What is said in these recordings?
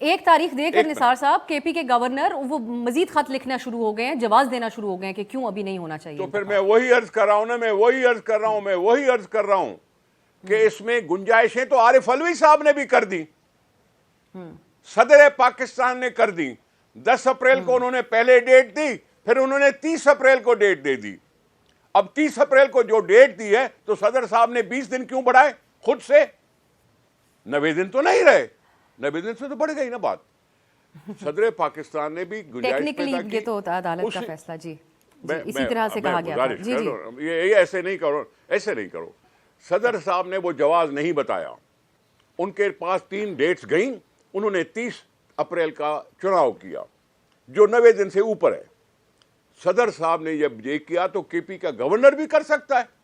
ایک تاریخ دے کر نثار صاحب کے پی کے گورنر وہ مزید خط لکھنا شروع ہو گئے ہیں، جواز دینا شروع ہو گئے ہیں کہ کیوں ابھی نہیں ہونا چاہیے. تو پھر میں وہی عرض کر رہا ہوں نا، میں وہی عرض کر رہا ہوں کہ اس میں گنجائشیں تو عارف علوی صاحب نے بھی کر دی، صدر پاکستان نے کر دی. 10 اپریل کو انہوں نے پہلے ڈیٹ دی، پھر انہوں نے 30 اپریل کو ڈیٹ دے دی. اب 30 اپریل کو جو ڈیٹ دی ہے تو صدر صاحب نے 20 دن کیوں بڑھائے خود سے؟ 90 دن تو نہیں رہے، 90 دن سے تو بڑھ گئی نا بات. صدر پاکستان نے بھی گنجائش ٹیکنیکلی پیدا کی. یہ تو ہوتا ہے عدالت کا فیصلہ. جی اسی میں طرح سے کہا گیا تھا. گزارش جی کر جی رہا ہوں، یہ ایسے نہیں کرو. صدر صاحب نے وہ جواز نہیں بتایا، ان کے پاس 3 ڈیٹس گئیں، انہوں نے 30 اپریل کا چناؤ کیا جو 90 دن سے اوپر ہے. صدر صاحب نے جب یہ کیا تو کے پی کا گورنر بھی کر سکتا ہے،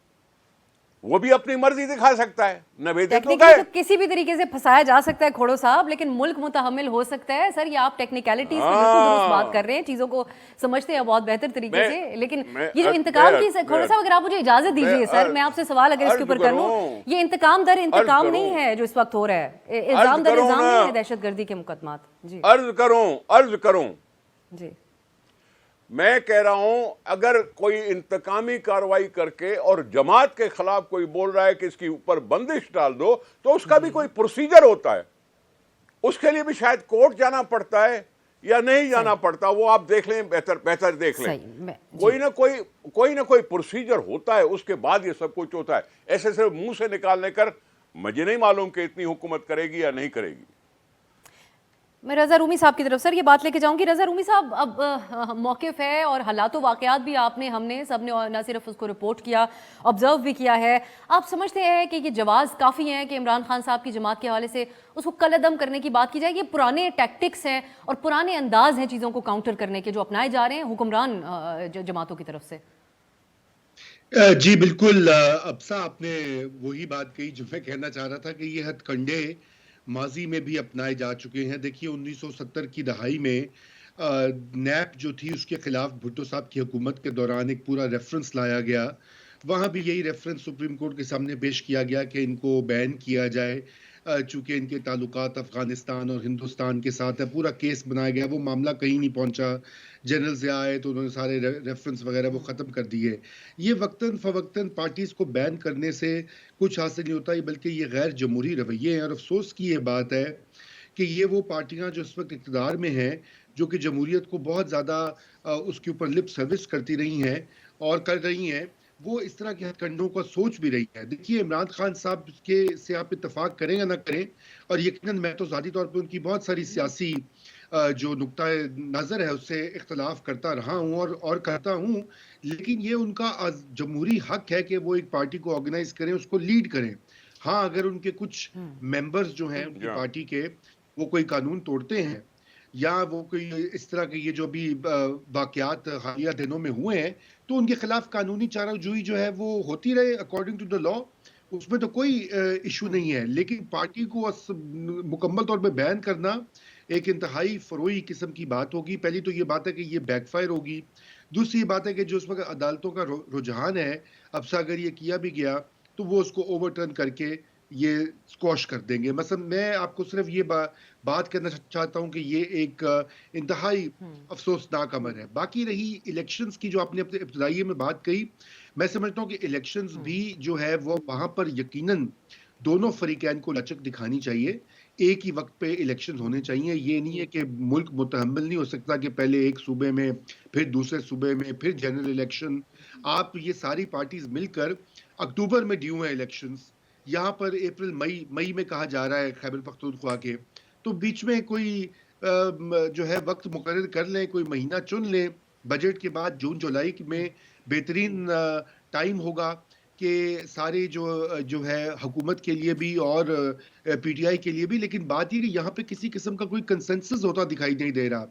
وہ بھی اپنی مرضی دکھا سکتا ہے. 90 دن تو ٹیکنیکلی گئے. تو کسی بھی طریقے سے پھنسایا جا سکتا ہے کھوڑو صاحب، لیکن ملک متحمل ہو سکتا ہے. سر یہ آپ ٹیکنیکلٹیز کی بالکل درست بات کر رہے ہیں، چیزوں کو سمجھتے ہیں بہت بہتر طریقے سے. لیکن یہ جو انتقام کی کھوڑو صاحب، اگر آپ مجھے اجازت دیجیے سر، میں آپ سے سوال اگر اس کے اوپر کر لوں، یہ انتقام در انتقام نہیں ہے جو اس وقت ہو رہا ہے، الزام در الزام نہیں ہے دہشت گردی کے مقدمات. جی عرض کروں جی میں کہہ رہا ہوں اگر کوئی انتقامی کارروائی کر کے اور جماعت کے خلاف کوئی بول رہا ہے کہ اس کے اوپر بندش ڈال دو تو اس کا بھی کوئی پروسیجر ہوتا ہے. اس کے لیے بھی شاید کورٹ جانا پڑتا ہے یا نہیں جانا پڑتا، وہ آپ دیکھ لیں، بہتر دیکھ لیں. کوئی نہ کوئی پروسیجر ہوتا ہے، اس کے بعد یہ سب کچھ ہوتا ہے. ایسے صرف منہ سے نکالنے کر مجھے نہیں معلوم کہ اتنی حکومت کرے گی یا نہیں کرے گی. میں رضا رومی صاحب کی طرف سر یہ بات لے کے جاؤں گی. رضا رومی صاحب، اب موقف ہے اور حالات و واقعات بھی آپ نے، ہم نے سب نے نہ صرف اس کو رپورٹ کیا، آبزرو بھی کیا ہے. آپ سمجھتے ہیں کہ یہ جواز کافی ہیں کہ عمران خان صاحب کی جماعت کے حوالے سے اس کو کل عدم کرنے کی بات کی جائے؟ یہ پرانے ٹیکٹکس ہیں اور پرانے انداز ہیں چیزوں کو کاؤنٹر کرنے کے جو اپنائے جا رہے ہیں حکمران جماعتوں کی طرف سے. جی بالکل ابسا، آپ نے وہی بات کہی جو میں کہنا چاہ رہا تھا کہ یہ ہتھ کنڈے ماضی میں بھی اپنائے جا چکے ہیں. دیکھیے 1970 کی دہائی میں نیپ جو تھی اس کے خلاف بھٹو صاحب کی حکومت کے دوران ایک پورا ریفرنس لایا گیا. وہاں بھی یہی ریفرنس سپریم کورٹ کے سامنے پیش کیا گیا کہ ان کو بین کیا جائے چونکہ ان کے تعلقات افغانستان اور ہندوستان کے ساتھ ہے. پورا کیس بنایا گیا، وہ معاملہ کہیں نہیں پہنچا. جنرل ضیاء آئے تو انہوں نے سارے ریفرنس وغیرہ وہ ختم کر دیے. یہ وقتاً فوقتاً پارٹیز کو بین کرنے سے کچھ حاصل نہیں ہوتا، بلکہ یہ غیر جمہوری رویے ہیں. اور افسوس کی یہ بات ہے کہ یہ وہ پارٹیاں جو اس وقت اقتدار میں ہیں، جو کہ جمہوریت کو بہت زیادہ اس کے اوپر لپ سروس کرتی رہی ہیں اور کر رہی ہیں، وہ اس طرح کے ہتھ کنڈوں کا سوچ بھی رہی ہے. دیکھیے عمران خان صاحب کے سے آپ اتفاق کریں یا نہ کریں، اور یقیناً میں تو ذاتی طور پہ ان کی بہت ساری سیاسی جو نقطہ نظر ہے اس سے اختلاف کرتا رہا ہوں اور کرتا ہوں، لیکن یہ ان کا جمہوری حق ہے کہ وہ ایک پارٹی کو آرگنائز کریں، اس کو لیڈ کریں. ہاں اگر ان کے کچھ ممبرز جو ہیں ان کی پارٹی کے وہ کوئی قانون توڑتے ہیں یا وہ کوئی اس طرح کے یہ جو بھی واقعات حالیہ دنوں میں ہوئے ہیں تو ان کے خلاف قانونی چارہ جوئی جو ہے وہ ہوتی رہے اکارڈنگ ٹو دا لا، اس میں تو کوئی ایشو نہیں ہے. لیکن پارٹی کو مکمل طور پہ بین کرنا ایک انتہائی فروئی قسم کی بات ہوگی. پہلی تو یہ بات ہے کہ یہ بیک فائر ہوگی. دوسری یہ بات ہے کہ جو اس وقت عدالتوں کا رجحان ہے، اب سے اگر یہ کیا بھی گیا تو وہ اس کو اوور ٹرن کر کے یہ اسکواش کر دیں گے. مثلا میں آپ کو صرف یہ بات کرنا چاہتا ہوں کہ یہ ایک انتہائی افسوسناک امر ہے. باقی رہی الیکشنز کی جو آپ نے اپنے ابتدائی میں بات کہی، میں سمجھتا ہوں کہ الیکشنز بھی جو ہے وہ وہاں پر یقیناً دونوں فریقین کو لچک دکھانی چاہیے. ایک ہی وقت پہ الیکشنز ہونے چاہیے. یہ نہیں ہے کہ ملک متحمل نہیں ہو سکتا کہ پہلے ایک صوبے میں پھر دوسرے صوبے میں پھر جنرل الیکشن. آپ یہ ساری پارٹیز مل کر اکتوبر میں ڈیو ہیں الیکشنز، یہاں پر اپریل مئی میں کہا جا رہا ہے خیبر پختونخوا کے، تو بیچ میں کوئی جو ہے وقت مقرر کر لیں، کوئی مہینہ چن لیں. بجٹ کے بعد جون جولائی میں بہترین ٹائم ہوگا کہ سارے جو ہے حکومت کے لیے بھی اور پی ٹی آئی کے لیے بھی. لیکن بات یہ کہ یہاں پہ کسی قسم کا کوئی کنسنسس ہوتا دکھائی نہیں دے رہا،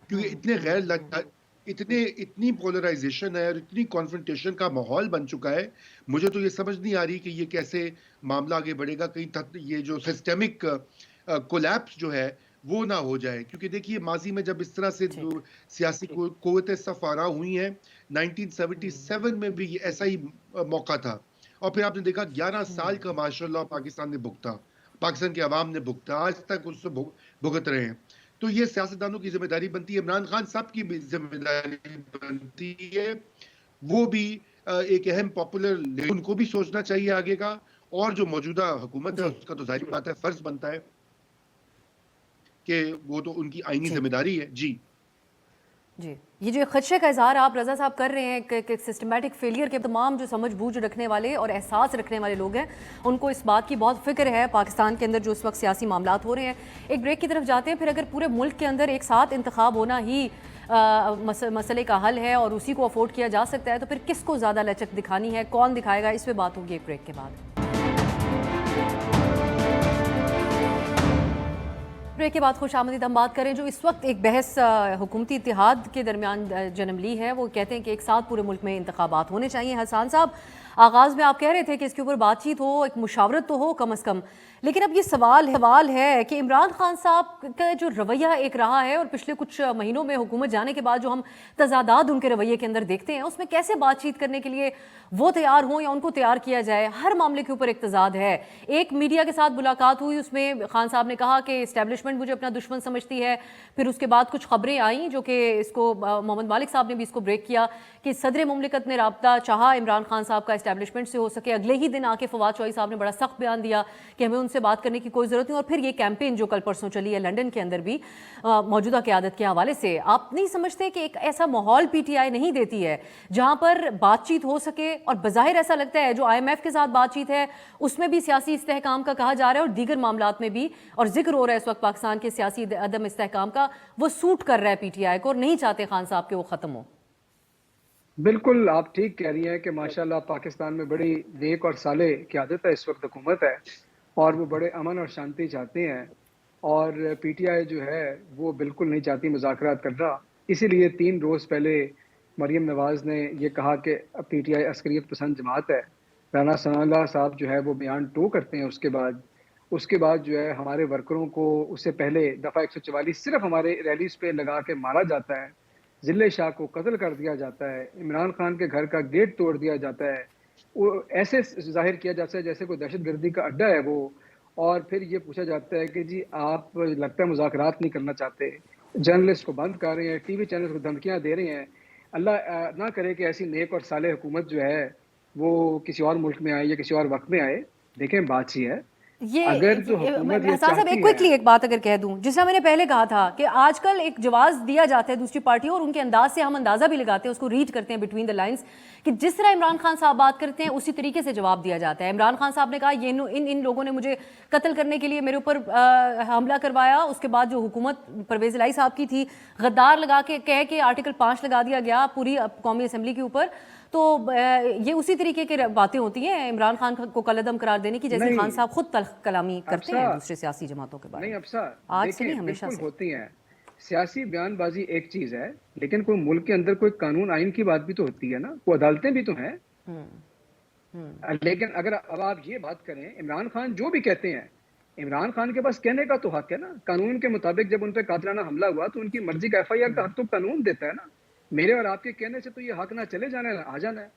کیونکہ اتنی پولرائزیشن ہے اور اتنی کانفرنٹیشن کا ماحول بن چکا ہے. مجھے تو یہ سمجھ نہیں آ رہی کہ یہ کیسے معاملہ آگے بڑھے گا. کہیں یہ جو سسٹمک کولیپس جو ہے وہ نہ ہو جائے. کیونکہ دیکھیے ماضی میں جب اس طرح سے سیاسی قوتیں صف آرا ہوئی ہیں، 1977 میں بھی ایسا ہی موقع تھا، اور پھر آپ نے دیکھا 11 سال کا ماشاءاللہ پاکستان نے بھگتا، پاکستان کے عوام نے بھگتا، آج تک اس سے بھگت رہے ہیں. تو یہ سیاستدانوں کی ذمہ داری بنتی ہے، عمران خان صاحب کی بھی ذمہ داری بنتی ہے، وہ بھی ایک اہم پاپولر لیڈر، ان کو بھی سوچنا چاہیے آگے کا، اور جو موجودہ حکومت ہے جی اس کا تو ظاہری بات ہے فرض بنتا ہے کہ وہ تو ان کی آئینی جی ذمہ داری ہے. جی جی، یہ جو خدشے کا اظہار آپ رضا صاحب کر رہے ہیں کہ سسٹمیٹک فیلئر کے تمام جو سمجھ بوجھ رکھنے والے اور احساس رکھنے والے لوگ ہیں ان کو اس بات کی بہت فکر ہے پاکستان کے اندر جو اس وقت سیاسی معاملات ہو رہے ہیں. ایک بریک کی طرف جاتے ہیں. پھر اگر پورے ملک کے اندر ایک ساتھ انتخاب ہونا ہی مسئلے کا حل ہے اور اسی کو افورڈ کیا جا سکتا ہے تو پھر کس کو زیادہ لچک دکھانی ہے، کون دکھائے گا، اس پہ بات ہوگی ایک بریک کے بعد. بریک کے بعد خوش آمدید. ہم بات کریں جو اس وقت ایک بحث حکومتی اتحاد کے درمیان جنم لی ہے. وہ کہتے ہیں کہ ایک ساتھ پورے ملک میں انتخابات ہونے چاہیے. حسان صاحب، آغاز میں آپ کہہ رہے تھے کہ اس کے اوپر بات چیت ہو، ایک مشاورت تو ہو کم از کم، لیکن اب یہ سوال ہے کہ عمران خان صاحب کا جو رویہ ایک رہا ہے اور پچھلے کچھ مہینوں میں حکومت جانے کے بعد جو ہم تضادات ان کے رویے کے اندر دیکھتے ہیں، اس میں کیسے بات چیت کرنے کے لیے وہ تیار ہوں یا ان کو تیار کیا جائے. ہر معاملے کے اوپر ایک تضاد ہے. ایک میڈیا کے ساتھ ملاقات ہوئی، اس میں خان صاحب نے کہا کہ اسٹیبلشمنٹ مجھے اپنا دشمن سمجھتی ہے. پھر اس کے بعد کچھ خبریں آئیں جو کہ اس کو محمد مالک صاحب نے بھی اس کو بریک کیا کہ صدر مملکت نے رابطہ چاہا عمران خان صاحب کا اسٹیبلشمنٹ سے ہو سکے. اگلے ہی دن آ کے فواد چوہدری صاحب نے بڑا سخت بیان دیا کہ ہمیں ان سے بات کرنے کی کوئی ضرورت نہیں. اور پھر یہ کیمپین جو کل پرسوں چلی ہے لنڈن کے اندر بھی موجودہ قیادت کے حوالے سے، آپ نہیں سمجھتے کہ ایک ایسا ماحول پی ٹی آئی نہیں دیتی ہے جہاں پر بات چیت ہو سکے؟ اور بظاہر ایسا لگتا ہے جو آئی ایم ایف کے ساتھ بات چیت ہے اس میں بھی سیاسی استحکام کا کہا جا رہا ہے اور دیگر معاملات میں بھی، اور ذکر ہو رہا ہے اس وقت پاکستان کے سیاسی عدم استحکام کا، وہ سوٹ کر رہا ہے پی ٹی آئی کو اور نہیں چاہتے خان صاحب کہ وہ ختم ہو. بالکل آپ ٹھیک کہہ رہی ہیں کہ ماشاءاللہ پاکستان میں بڑی نیک اور صالح قیادت ہے، اس وقت حکومت ہے اور وہ بڑے امن اور شانتی چاہتے ہیں، اور پی ٹی آئی جو ہے وہ بالکل نہیں چاہتی مذاکرات کرنا. اسی لیے 3 روز پہلے مریم نواز نے یہ کہا کہ پی ٹی آئی عسکریت پسند جماعت ہے. رانا ثناء اللہ صاحب جو ہے وہ بیان 2 کرتے ہیں. اس کے بعد جو ہے ہمارے ورکروں کو اس سے پہلے دفعہ 144 صرف ہمارے ریلیز پہ لگا کے مارا جاتا ہے، ضلع شاہ کو قتل کر دیا جاتا ہے، عمران خان کے گھر کا گیٹ توڑ دیا جاتا ہے، وہ ایسے ظاہر کیا جاتا ہے جیسے کوئی دہشت گردی کا اڈا ہے وہ. اور پھر یہ پوچھا جاتا ہے کہ جی آپ لگتا ہے مذاکرات نہیں کرنا چاہتے، جرنلسٹ کو بند کر رہے ہیں، ٹی وی چینل کو دھمکیاں دے رہے ہیں. اللہ نہ کرے کہ ایسی نیک اور صالح حکومت جو ہے وہ کسی اور ملک میں آئے یا کسی اور وقت میں آئے. دیکھیں بات یہ ہے، اگر تو حکومت یہ حسان صاحب چاہتی ایک ہے، کوئکلی ایک بات اگر کہہ دوں، جس طرح میں نے پہلے کہا تھا کہ آج کل ایک جواز دیا جاتا ہے دوسری پارٹیوں اور ان کے انداز سے ہم اندازہ بھی لگاتے ہیں، اس کو ریڈ کرتے ہیں بٹوین دا لائنز کہ جس طرح عمران خان صاحب بات کرتے ہیں اسی طریقے سے جواب دیا جاتا ہے. عمران خان صاحب نے کہا ان لوگوں نے مجھے قتل کرنے کے لیے میرے اوپر حملہ کروایا. اس کے بعد جو حکومت پرویز الہی صاحب کی تھی، غدار لگا کے کہہ کے آرٹیکل 5 لگا دیا گیا پوری قومی اسمبلی کے اوپر. تو یہ اسی طریقے کی باتیں ہوتی ہیں عمران خان کو کلعدم قرار دینے کی، جیسے خان صاحب خود تلخ کلامی کرتے ہیں دوسرے سیاسی جماعتوں کے بارے میں. نہیں افسا آج سے دیکھیں نہیں، ہمیشہ بالکل سے. ہوتی ہیں. سیاسی بیان بازی ایک چیز ہے، لیکن کوئی ملک کے اندر کوئی قانون آئین کی بات بھی تو ہوتی ہے نا، کوئی عدالتیں بھی تو ہیں. لیکن اگر اب آپ یہ بات کریں، عمران خان جو بھی کہتے ہیں، عمران خان کے پاس کہنے کا تو حق ہے نا. قانون کے مطابق جب ان پہ قاتلانہ حملہ ہوا تو ان کی مرضی کا ایف آئی آر کا حق تو قانون دیتا ہے نا. میرے اور آپ کے کہنے سے تو یہ حق نہ چلے جانا ہے، آ جانا ہے.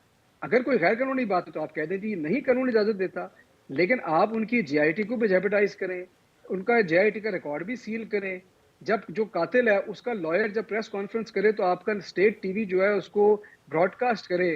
اگر کوئی غیر قانونی بات ہے تو آپ کہہ دیں جی نہیں قانون اجازت دیتا، لیکن آپ ان کی جے آئی ٹی کو بھی جیپٹائز کریں، ان کا جے آئی ٹی کا ریکارڈ بھی سیل کریں. جب جو قاتل ہے اس کا لائر جب پریس کانفرنس کرے تو آپ کا اسٹیٹ ٹی وی جو ہے اس کو براڈ کاسٹ کرے،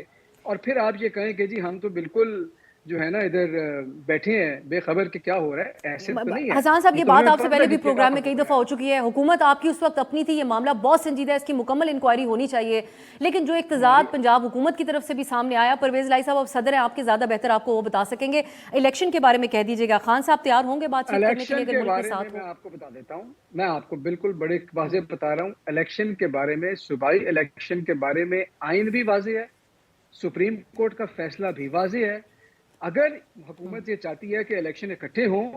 اور پھر آپ یہ کہیں کہ جی ہم تو بالکل جو ہے نا ادھر بیٹھے ہیں بے خبر کہ کیا ہو رہا ہے. ایسے تو نہیں ہے. حسان صاحب یہ بات آپ سے پہلے بھی پروگرام میں کئی کئی دفعہ ہو چکی ہے. حکومت آپ کی اس وقت اپنی تھی، یہ معاملہ بہت سنجیدہ ہے، اس کی مکمل انکوائری ہونی چاہیے. لیکن جو ایک تضاد پنجاب حکومت کی طرف سے بھی سامنے آیا، پرویز الہی صاحب اب صدر ہیں آپ کے، زیادہ بہتر آپ کو وہ بتا سکیں گے. الیکشن کے بارے میں کہہ دیجیے گا، خان صاحب تیار ہوں گے بات چیت کرنے کے لیے اگر ملک کے ساتھ ہو؟ میں آپ کو بتا دیتا ہوں، میں آپ کو بالکل بڑے واضح بتا رہا ہوں. الیکشن کے بارے میں، صوبائی الیکشن کے بارے میں آئین بھی واضح ہے، سپریم کورٹ کا فیصلہ بھی واضح ہے. اگر حکومت یہ چاہتی ہے کہ الیکشن اکٹھے ہوں،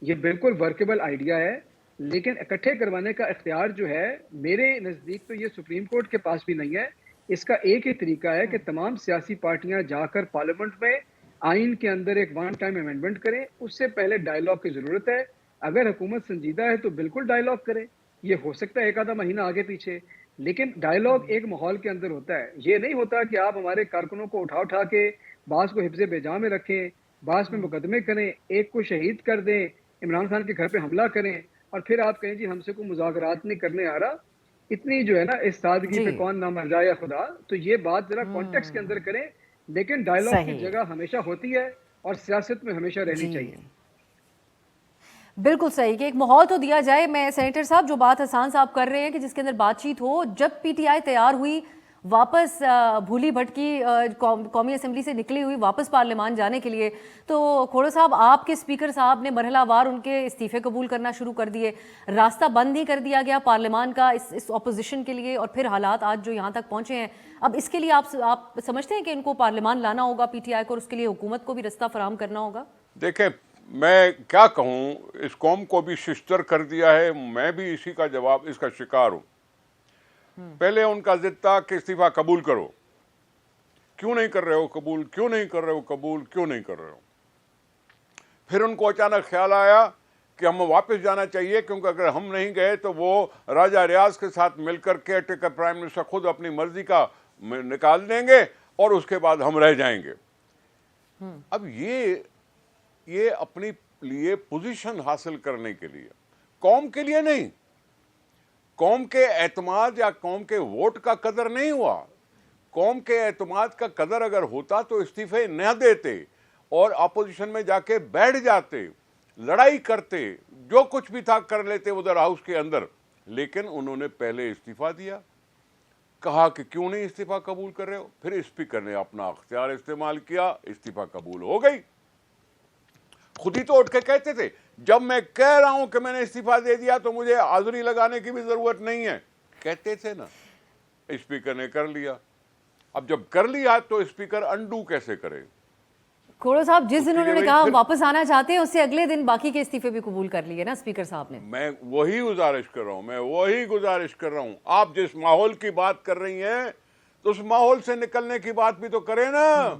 یہ بالکل ورکیبل آئیڈیا ہے، لیکن اکٹھے کروانے کا اختیار جو ہے میرے نزدیک تو یہ سپریم کورٹ کے پاس بھی نہیں ہے. اس کا ایک ہی طریقہ ہے کہ تمام سیاسی پارٹیاں جا کر پارلیمنٹ میں آئین کے اندر ایک ون ٹائم امینڈمنٹ کریں. اس سے پہلے ڈائیلاگ کی ضرورت ہے. اگر حکومت سنجیدہ ہے تو بالکل ڈائیلاگ کرے. یہ ہو سکتا ہے ایک آدھا مہینہ آگے پیچھے، لیکن ڈائیلاگ ایک ماحول کے اندر ہوتا ہے. یہ نہیں ہوتا کہ آپ ہمارے کارکنوں کو اٹھا کے بعض کو حفظ بیجا میں رکھیں، بعض میں مقدمے کریں، ایک کو شہید کر دیں، عمران خان کے گھر پہ حملہ کریں. اور پھر آپ کہیں جی ہم سے کوئی مذاکرات نہیں کرنے آ رہا. اتنی جو ہے نا اس سادگی جی پہ کون نہ مر جائے یا خدا. تو یہ بات ذرا کانٹیکس کے اندر کریں, لیکن ڈائلاگ کی صحیح. جگہ ہمیشہ ہوتی ہے اور سیاست میں ہمیشہ رہنی جی چاہیے. بالکل صحیح کہ ایک ماحول تو دیا جائے. میں سینیٹر صاحب جو بات حسان صاحب کر رہے ہیں کہ جس کے اندر بات چیت ہو, جب پی ٹی آئی تیار ہوئی واپس بھولی بھٹکی قومی اسمبلی سے نکلی ہوئی واپس پارلیمان جانے کے لیے, تو کھوڑا صاحب آپ کے اسپیکر صاحب نے مرحلہ وار ان کے استعفے قبول کرنا شروع کر دیے, راستہ بند نہیں کر دیا گیا پارلیمان کا اس اپوزیشن کے لیے, اور پھر حالات آج جو یہاں تک پہنچے ہیں, اب اس کے لیے آپ سمجھتے ہیں کہ ان کو پارلیمان لانا ہوگا پی ٹی آئی کو, اور اس کے لیے حکومت کو بھی راستہ فراہم کرنا ہوگا؟ دیکھیں میں کیا کہوں, اس قوم کو بھی ششتر کر دیا ہے, میں بھی اسی کا جواب اس کا شکار ہوں. پہلے ان کا ضد تھا کہ استعفیٰ قبول کرو, کیوں نہیں کر رہے ہو قبول, کیوں نہیں کر رہے ہو قبول, کیوں نہیں کر رہے ہو. پھر ان کو اچانک خیال آیا کہ ہمیں واپس جانا چاہیے, کیونکہ اگر ہم نہیں گئے تو وہ راجہ ریاض کے ساتھ مل کر کیئر ٹیکر پرائم منسٹر خود اپنی مرضی کا نکال دیں گے اور اس کے بعد ہم رہ جائیں گے. اب یہ اپنی لیے پوزیشن حاصل کرنے کے لیے, قوم کے لیے نہیں, قوم کے اعتماد یا قوم کے ووٹ کا قدر نہیں ہوا. قوم کے اعتماد کا قدر اگر ہوتا تو استعفے نہ دیتے اور اپوزیشن میں جا کے بیٹھ جاتے, لڑائی کرتے, جو کچھ بھی تھا کر لیتے ادھر ہاؤس کے اندر. لیکن انہوں نے پہلے استعفیٰ دیا, کہا کہ کیوں نہیں استعفیٰ قبول کر رہے ہو. پھر اسپیکر نے اپنا اختیار استعمال کیا, استعفیٰ قبول ہو گئی. خود ہی تو اٹھ کے کہتے تھے, جب میں کہہ رہا ہوں کہ میں نے استعفیٰ دے دیا تو مجھے حاضری لگانے کی بھی ضرورت نہیں ہے, کہتے تھے نا. اسپیکر نے کر لیا. اب جب کر لیا تو اسپیکر انڈو کیسے کرے؟ کھوڑا صاحب جس دن انہوں نے کہا ہم واپس آنا چاہتے ہیں, اس سے اگلے دن باقی کے استعفے بھی قبول کر لیے نا اسپیکر صاحب نے. میں وہی گزارش کر رہا ہوں, آپ جس ماحول کی بات کر رہی ہیں تو اس ماحول سے نکلنے کی بات بھی تو کریں نا.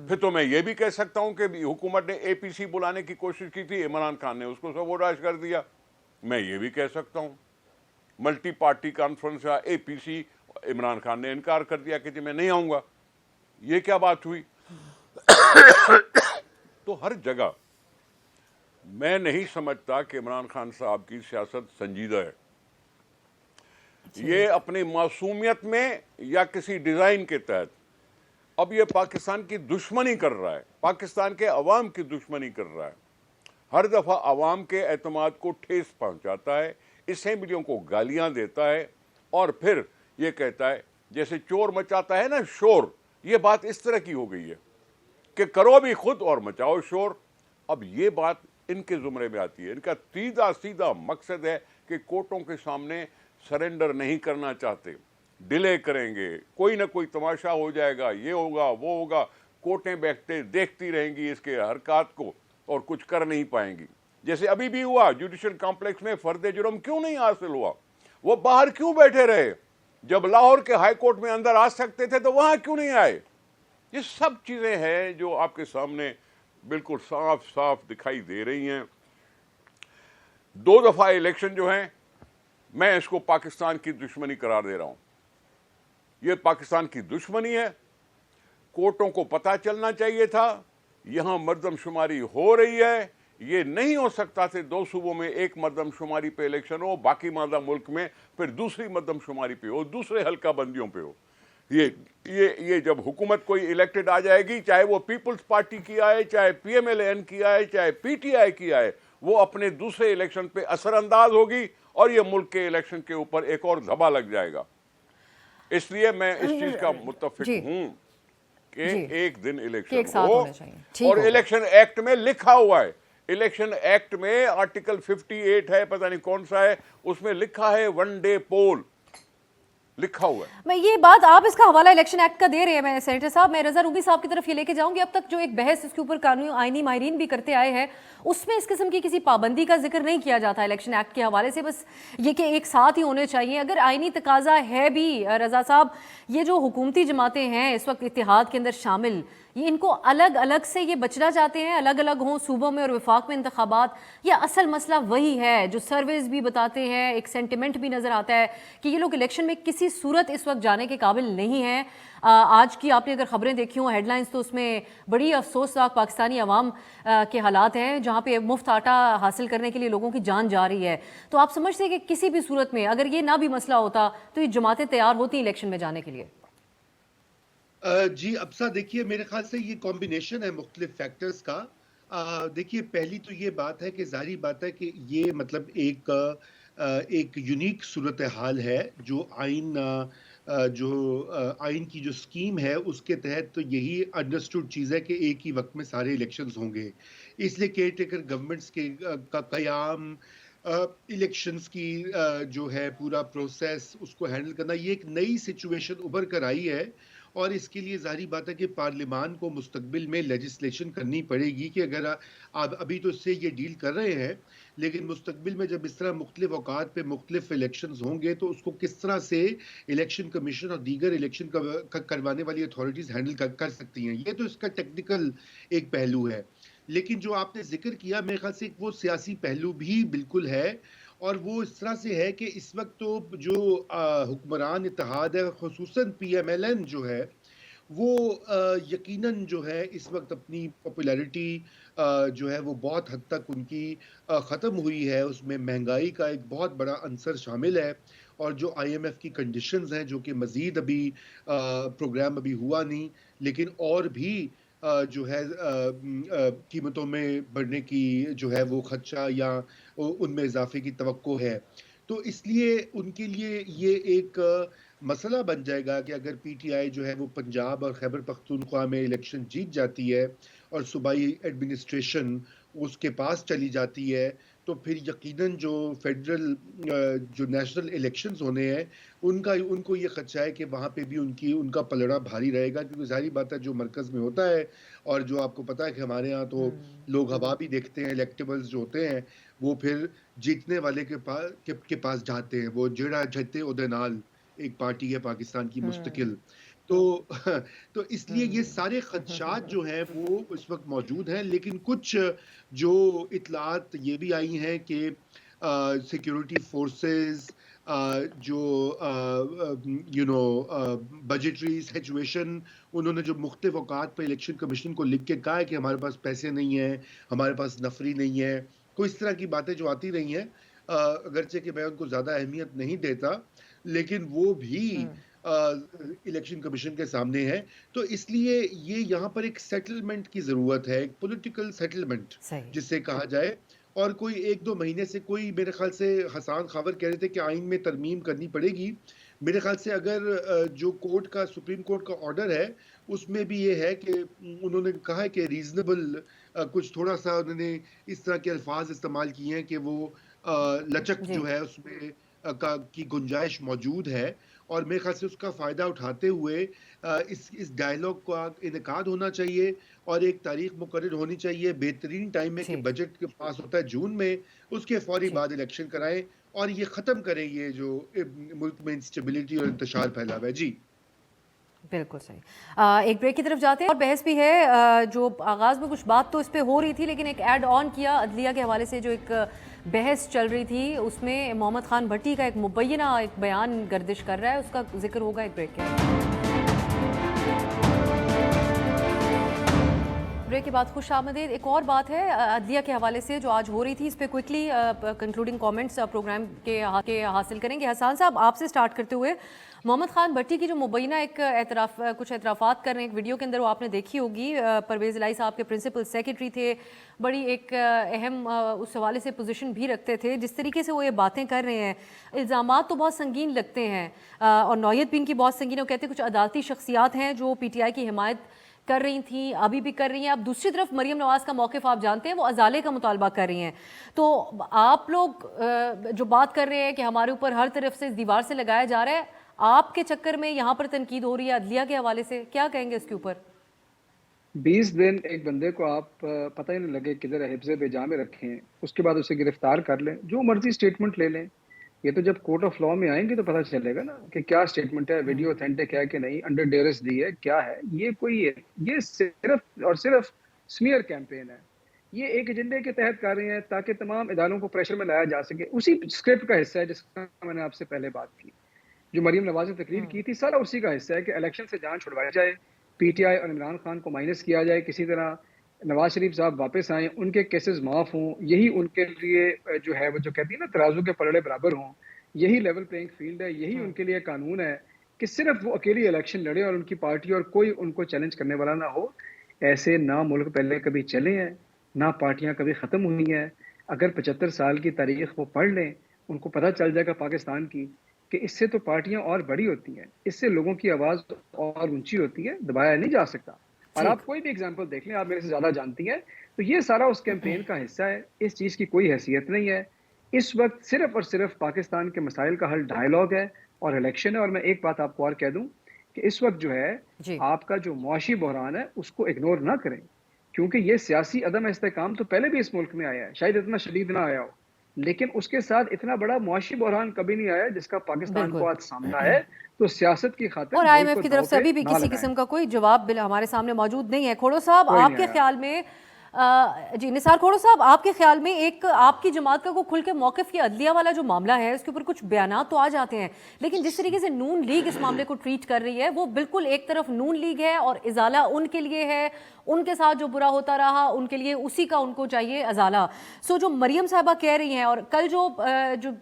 پھر تو میں یہ بھی کہہ سکتا ہوں کہ حکومت نے اے پی سی بلانے کی کوشش کی تھی, عمران خان نے اس کو سبوٹاژ کر دیا. میں یہ بھی کہہ سکتا ہوں ملٹی پارٹی کانفرنس یا اے پی سی, عمران خان نے انکار کر دیا کہ جی میں نہیں آؤں گا. یہ کیا بات ہوئی؟ تو ہر جگہ میں نہیں سمجھتا کہ عمران خان صاحب کی سیاست سنجیدہ ہے. یہ اپنی معصومیت میں یا کسی ڈیزائن کے تحت اب یہ پاکستان کی دشمنی کر رہا ہے, پاکستان کے عوام کی دشمنی کر رہا ہے. ہر دفعہ عوام کے اعتماد کو ٹھیس پہنچاتا ہے, اسمبلیوں کو گالیاں دیتا ہے, اور پھر یہ کہتا ہے جیسے چور مچاتا ہے نا شور. یہ بات اس طرح کی ہو گئی ہے کہ کرو بھی خود اور مچاؤ شور. اب یہ بات ان کے زمرے میں آتی ہے. ان کا سیدھا مقصد ہے کہ کورٹوں کے سامنے سرنڈر نہیں کرنا چاہتے, ڈیلے کریں گے, کوئی نہ کوئی تماشا ہو جائے گا, یہ ہوگا وہ ہوگا. کورٹیں بیٹھتے دیکھتی رہیں گی اس کے حرکات کو اور کچھ کر نہیں پائیں گی. جیسے ابھی بھی ہوا جوڈیشل کمپلیکس میں فرد جرم کیوں نہیں حاصل ہوا, وہ باہر کیوں بیٹھے رہے؟ جب لاہور کے ہائی کورٹ میں اندر آ سکتے تھے تو وہاں کیوں نہیں آئے؟ یہ سب چیزیں ہیں جو آپ کے سامنے بالکل صاف صاف دکھائی دے رہی ہیں. 2 دفعہ الیکشن جو ہیں, میں اس کو پاکستان کی دشمنی قرار دے رہا ہوں. یہ پاکستان کی دشمنی ہے. کورٹوں کو پتہ چلنا چاہیے تھا یہاں مردم شماری ہو رہی ہے. یہ نہیں ہو سکتا تھے 2 صوبوں میں ایک مردم شماری پہ الیکشن ہو, باقی مادہ ملک میں پھر دوسری مردم شماری پہ ہو, دوسرے حلقہ بندیوں پہ ہو. یہ جب حکومت کوئی الیکٹڈ آ جائے گی, چاہے وہ پیپلز پارٹی کی آئے, چاہے پی ایم ایل این کی آئے, چاہے پی ٹی آئی کی آئے, وہ اپنے دوسرے الیکشن پہ اثر انداز ہوگی اور یہ ملک کے الیکشن کے اوپر ایک اور دھبا لگ جائے گا. اس لیے میں اس چیز کا متفق ہوں کہ ایک دن الیکشن ہو, اور الیکشن ایکٹ میں لکھا ہوا ہے, الیکشن ایکٹ میں آرٹیکل 58 ہے, پتہ نہیں کون سا ہے, اس میں لکھا ہے 1 ڈے پول لکھا ہوا ہے. میں یہ بات آپ اس کا حوالہ الیکشن ایکٹ کا دے رہے ہیں, میں سینیٹر صاحب میں رضا روبی صاحب کی طرف یہ لے کے جاؤں گی. اب تک جو ایک بحث اس کے اوپر قانونی آئینی ماہرین بھی کرتے آئے ہیں, اس میں اس قسم کی کسی پابندی کا ذکر نہیں کیا جاتا الیکشن ایکٹ کے حوالے سے, بس یہ کہ ایک ساتھ ہی ہونے چاہیے. اگر آئینی تقاضا ہے بھی رضا صاحب, یہ جو حکومتی جماعتیں ہیں اس وقت اتحاد کے اندر شامل, یہ ان کو الگ الگ سے یہ بچنا چاہتے ہیں, الگ الگ ہوں صوبوں میں اور وفاق میں انتخابات, یا اصل مسئلہ وہی ہے جو سرویز بھی بتاتے ہیں, ایک سینٹیمنٹ بھی نظر آتا ہے کہ یہ لوگ الیکشن میں کسی صورت اس وقت جانے کے قابل نہیں ہیں. آج کی آپ نے اگر خبریں دیکھی ہوں ہیڈ لائنز, تو اس میں بڑی افسوسناک پاکستانی عوام کے حالات ہیں جہاں پہ مفت آٹا حاصل کرنے کے لیے لوگوں کی جان جا رہی ہے. تو آپ سمجھتے ہیں کہ کسی بھی صورت میں اگر یہ نہ بھی مسئلہ ہوتا تو یہ جماعتیں تیار ہوتی ہیں الیکشن میں جانے کے لیے؟ جی ابسا دیکھیے میرے خیال سے یہ کمبینیشن ہے مختلف فیکٹرز کا. دیکھیے پہلی تو یہ بات ہے کہ ظاہری بات ہے کہ یہ مطلب ایک یونیک صورتحال ہے جو آئین کی جو سکیم ہے اس کے تحت تو یہی انڈرسٹوڈ چیز ہے کہ ایک ہی وقت میں سارے الیکشنز ہوں گے. اس لیے کیئر ٹیکر گورنمنٹس کا قیام, الیکشنز کی جو ہے پورا پروسیس اس کو ہینڈل کرنا, یہ ایک نئی سچویشن ابھر کر آئی ہے. اور اس کے لیے ظاہری بات ہے کہ پارلیمان کو مستقبل میں لیجسلیشن کرنی پڑے گی کہ اگر آپ ابھی تو اس سے یہ ڈیل کر رہے ہیں, لیکن مستقبل میں جب اس طرح مختلف اوقات پہ مختلف الیکشنز ہوں گے تو اس کو کس طرح سے الیکشن کمیشن اور دیگر الیکشن کروانے والی اتھارٹیز ہینڈل کر سکتی ہیں. یہ تو اس کا ٹیکنیکل ایک پہلو ہے. لیکن جو آپ نے ذکر کیا میرے خیال سے وہ سیاسی پہلو بھی بالکل ہے, اور وہ اس طرح سے ہے کہ اس وقت تو جو حکمران اتحاد ہے خصوصاً پی ایم ایل این جو ہے وہ یقیناً جو ہے اس وقت اپنی پاپولیرٹی جو ہے وہ بہت حد تک ان کی ختم ہوئی ہے. اس میں مہنگائی کا ایک بہت بڑا عنصر شامل ہے, اور جو آئی ایم ایف کی کنڈیشنز ہیں جو کہ مزید ابھی پروگرام ابھی ہوا نہیں, لیکن اور بھی جو ہے قیمتوں میں بڑھنے کی جو ہے وہ خدشہ یا ان میں اضافے کی توقع ہے. تو اس لیے ان کے لیے یہ ایک مسئلہ بن جائے گا کہ اگر پی ٹی آئی جو ہے وہ پنجاب اور خیبر پختونخوا میں الیکشن جیت جاتی ہے اور صوبائی ایڈمنسٹریشن اس کے پاس چلی جاتی ہے, تو پھر یقیناً جو فیڈرل جو نیشنل الیکشنز ہونے ہیں ان کو یہ خدشہ ہے کہ وہاں پہ بھی ان کا پلڑا بھاری رہے گا, کیونکہ ظاہری بات ہے جو مرکز میں ہوتا ہے, اور جو آپ کو پتا ہے کہ ہمارے ہاں تو لوگ ہوا بھی دیکھتے ہیں, الیکٹیبلز جو ہوتے ہیں وہ پھر جیتنے والے کے پاس جاتے ہیں. وہ جیڑا جتے اودے نال ایک پارٹی ہے پاکستان کی مستقل. تو اس لیے یہ سارے خدشات جو ہیں وہ اس وقت موجود ہیں, لیکن کچھ جو اطلاعات یہ بھی آئی ہیں کہ سیکیورٹی فورسز جو بجٹری سچویشن, انہوں نے جو مختلف اوقات پہ الیکشن کمیشن کو لکھ کے کہا ہے کہ ہمارے پاس پیسے نہیں ہیں, ہمارے پاس نفری نہیں ہے, کوئی اس طرح کی باتیں جو آتی رہی ہیں, اگرچہ کہ میں ان کو زیادہ اہمیت نہیں دیتا, لیکن وہ بھی الیکشن کمیشن کے سامنے ہے. تو اس لیے یہ یہاں پر ایک سیٹلمنٹ کی ضرورت ہے, ایک پولیٹیکل سیٹلمنٹ جسے کہا جائے. اور کوئی 1-2 مہینے سے کوئی میرے خیال سے حسان خاور کہہ رہے تھے کہ آئین میں ترمیم کرنی پڑے گی. میرے خیال سے اگر جو سپریم کورٹ کا آرڈر ہے اس میں بھی یہ ہے کہ انہوں نے کہا ہے کہ ریزنیبل کچھ تھوڑا سا انہوں نے اس طرح کے الفاظ استعمال کیے ہیں کہ وہ لچک جو ہے اس میں کی گنجائش موجود ہے, اور میرے خیال سے اس کا فائدہ اٹھاتے ہوئے اس ڈائیلاگ کا انعقاد ہونا چاہیے, اور ایک تاریخ مقرر ہونی چاہیے بہترین ٹائم میں کہ بجٹ کے پاس ہوتا ہے جون میں, اس کے فوری بعد الیکشن کرائیں اور یہ ختم کریں یہ جو ملک میں انسٹیبلٹی اور انتشار پھیلا ہوا ہے. جی بالکل صحیح. ایک بریک کی طرف جاتے ہیں, اور بحث بھی ہے. جو آغاز میں کچھ بات تو اس پہ ہو رہی تھی, لیکن ایک ایڈ آن کیا عدلیہ کے حوالے سے جو ایک بحث چل رہی تھی, اس میں محمد خان بھٹی کا ایک مبینہ ایک بیان گردش کر رہا ہے, اس کا ذکر ہوگا ایک بریک کے کے بعد. خوش آمدید. ایک اور بات ہے عدلیہ کے حوالے سے جو آج ہو رہی تھی, اس پہ کوئکلی کنکلوڈنگ کامنٹس پروگرام کے حاصل کریں گے. حسان صاحب, آپ سے سٹارٹ کرتے ہوئے, محمد خان بھٹی کی جو مبینہ ایک کچھ اعترافات کر رہے ہیں ایک ویڈیو کے اندر, وہ آپ نے دیکھی ہوگی. پرویز الہی صاحب کے پرنسپل سیکرٹری تھے, بڑی ایک اہم اس حوالے سے پوزیشن بھی رکھتے تھے. جس طریقے سے وہ یہ باتیں کر رہے ہیں, الزامات تو بہت سنگین لگتے ہیں, اور نوعیت بھی ان کی بہت سنگین ہے. وہ کہتے ہیں کچھ عدالتی شخصیات ہیں جو پی ٹی آئی کی حمایت کر رہی تھیں, ابھی بھی کر رہی ہیں. اب دوسری طرف مریم نواز کا موقف آپ جانتے ہیں, وہ ازالے کا مطالبہ کر رہی ہیں. تو آپ لوگ جو بات کر رہے ہیں کہ ہمارے اوپر ہر طرف سے اس دیوار سے لگایا جا رہا ہے, آپ کے چکر میں یہاں پر تنقید ہو رہی ہے عدلیہ کے حوالے سے, کیا کہیں گے اس کے اوپر؟ 20 دن ایک بندے کو آپ پتہ ہی نہیں لگے کدھر حفظ بے جا میں رکھیں, اس کے بعد اسے گرفتار کر لیں, جو مرضی سٹیٹمنٹ لے لیں, یہ تو جب کورٹ آف لا میں آئیں گے تو پتہ چلے گا نا کہ کیا اسٹیٹمنٹ ہے, ویڈیو اوتھینٹک ہے کہ نہیں, انڈر ڈیورس دی ہے, کیا ہے. یہ صرف اور صرف سمیئر کیمپین ہے. یہ ایک ایجنڈے کے تحت کر رہے ہیں تاکہ تمام اداروں کو پریشر میں لایا جا سکے. اسی اسکرپٹ کا حصہ ہے جس کا میں نے آپ سے پہلے بات کی, جو مریم نواز نے تقریر کی تھی, سارا اسی کا حصہ ہے کہ الیکشن سے جان چھڑوایا جائے, پی ٹی آئی اور عمران خان کو مائنس کیا جائے, کسی طرح نواز شریف صاحب واپس آئیں, ان کے کیسز معاف ہوں. یہی ان کے لیے جو ہے وہ جو کہتی ہے نا ترازو کے پلڑے برابر ہوں, یہی لیول پلینگ فیلڈ ہے, یہی ان کے لیے قانون ہے کہ صرف وہ اکیلی الیکشن لڑے اور ان کی پارٹی اور کوئی ان کو چیلنج کرنے والا نہ ہو. ایسے نہ ملک پہلے کبھی چلے ہیں, نہ پارٹیاں کبھی ختم ہوئی ہیں. اگر 75 سال کی تاریخ وہ پڑھ لیں, ان کو پتہ چل جائے گا پاکستان کی کہ اس سے تو پارٹیاں اور بڑی ہوتی ہیں, اس سے لوگوں کی آواز اور اونچی ہوتی ہے, دبایا نہیں جا سکتا. اور آپ کوئی بھی اگزامپل دیکھ لیں, آپ میرے سے زیادہ جانتی ہیں, تو یہ سارا اس کیمپین کا حصہ ہے. اس چیز کی کوئی حیثیت نہیں ہے. اس وقت صرف اور صرف پاکستان کے مسائل کا حل ڈائیلاگ ہے اور الیکشن ہے. اور میں ایک بات آپ کو اور کہہ دوں کہ اس وقت جو ہے آپ کا جو معاشی بحران ہے اس کو اگنور نہ کریں, کیونکہ یہ سیاسی عدم استحکام تو پہلے بھی اس ملک میں آیا ہے, شاید اتنا شدید نہ آیا ہو, لیکن اس کے ساتھ اتنا بڑا معاشی بحران کبھی نہیں آیا جس کا پاکستان کو آج سامنا ہے. تو سیاست کی خاطر اور آئی ایم ایف کی طرف سے ابھی بھی کسی قسم کا کوئی جواب ہمارے سامنے موجود نہیں ہے. کھوڑو صاحب, آپ کے خیال میں جی نثار کھوڑو صاحب, آپ کے خیال میں ایک آپ کی جماعت کا کوئی کھل کے موقف, یہ عدلیہ والا جو معاملہ ہے اس کے اوپر کچھ بیانات تو آ جاتے ہیں, لیکن جس طریقے سے نون لیگ اس معاملے کو ٹریٹ کر رہی ہے وہ بالکل ایک طرف نون لیگ ہے اور ازالہ ان کے لیے ہے, ان کے ساتھ جو برا ہوتا رہا ان کے لیے اسی کا ان کو چاہیے ازالہ. سو جو مریم صاحبہ کہہ رہی ہیں, اور کل جو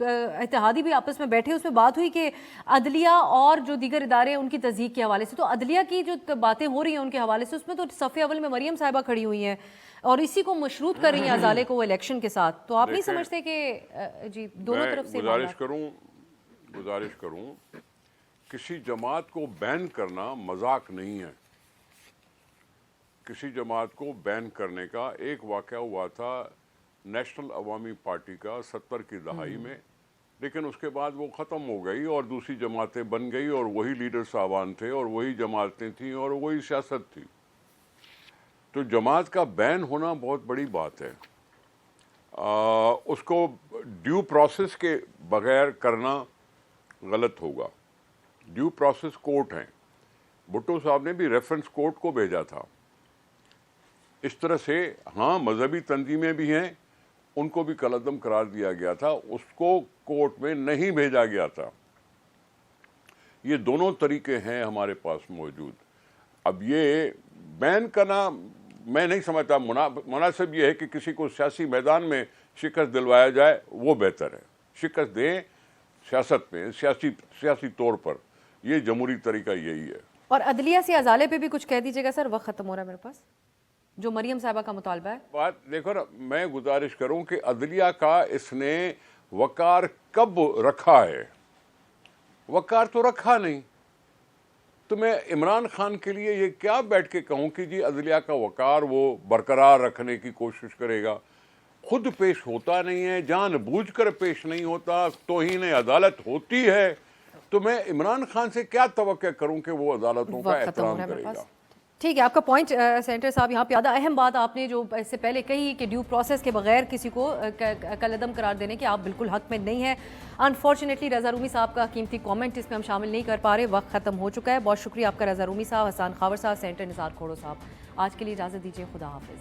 اتحادی بھی آپس میں بیٹھے اس میں بات ہوئی کہ عدلیہ اور جو دیگر ادارے ان کی تصدیق کے حوالے سے, تو عدلیہ کی جو باتیں ہو رہی ہیں ان کے حوالے سے اس میں تو صف اول میں مریم صاحبہ کھڑی ہوئی ہیں اور اسی کو مشروط کر رہی ہیں ازالے کو وہ الیکشن کے ساتھ. تو آپ نہیں سمجھتے کہ جی دونوں طرف سے گزارش کروں کسی جماعت کو بین کرنا مذاق نہیں ہے. کسی جماعت کو بین کرنے کا ایک واقعہ ہوا تھا نیشنل عوامی پارٹی کا 70 کی دہائی میں, لیکن اس کے بعد وہ ختم ہو گئی اور دوسری جماعتیں بن گئی اور وہی لیڈر صاحبان تھے اور وہی جماعتیں تھیں اور وہی سیاست تھی. تو جماعت کا بین ہونا بہت بڑی بات ہے. اس کو ڈیو پروسیس کے بغیر کرنا غلط ہوگا. ڈیو پروسیس کورٹ ہیں, بھٹو صاحب نے بھی ریفرنس کورٹ کو بھیجا تھا. اس طرح سے ہاں مذہبی تنظیمیں بھی ہیں, ان کو بھی کالعدم قرار دیا گیا تھا, اس کو کورٹ میں نہیں بھیجا گیا تھا. یہ دونوں طریقے ہیں ہمارے پاس موجود. اب یہ بین کرنا میں نہیں سمجھتا مناسب. یہ ہے کہ کسی کو سیاسی میدان میں شکست دلوایا جائے وہ بہتر ہے. شکست دیں سیاست میں, سیاسی طور پر, یہ جمہوری طریقہ یہی ہے. اور عدلیہ سے ازالے پہ بھی کچھ کہہ دیجیے گا سر, وقت ختم ہو رہا ہے میرے پاس, جو مریم صاحبہ کا مطالبہ ہے. بات دیکھو نا, میں گزارش کروں کہ عدلیہ کا اس نے وقار کب رکھا ہے؟ وقار تو رکھا نہیں. تو میں عمران خان کے لیے یہ کیا بیٹھ کے کہوں کہ جی عدلیہ کا وقار وہ برقرار رکھنے کی کوشش کرے گا. خود پیش ہوتا نہیں ہے, جان بوجھ کر پیش نہیں ہوتا, توہین عدالت ہوتی ہے. تو میں عمران خان سے کیا توقع کروں کہ وہ عدالتوں کا احترام کرے گا. ٹھیک ہے, آپ کا پوائنٹ سینٹر صاحب یہاں پہ زیادہ اہم بات آپ نے جو اس سے پہلے کہی کہ ڈیو پروسیس کے بغیر کسی کو کالعدم قرار دینے کے آپ بالکل حق میں نہیں ہیں. انفارچونیٹلی رضا رومی صاحب کا قیمتی کامنٹ اس میں ہم شامل نہیں کر پا رہے, وقت ختم ہو چکا ہے. بہت شکریہ آپ کا رضا رومی صاحب, حسان خاور صاحب, سینٹر نثار کھوڑو صاحب. آج کے لیے اجازت دیجیے, خدا حافظ.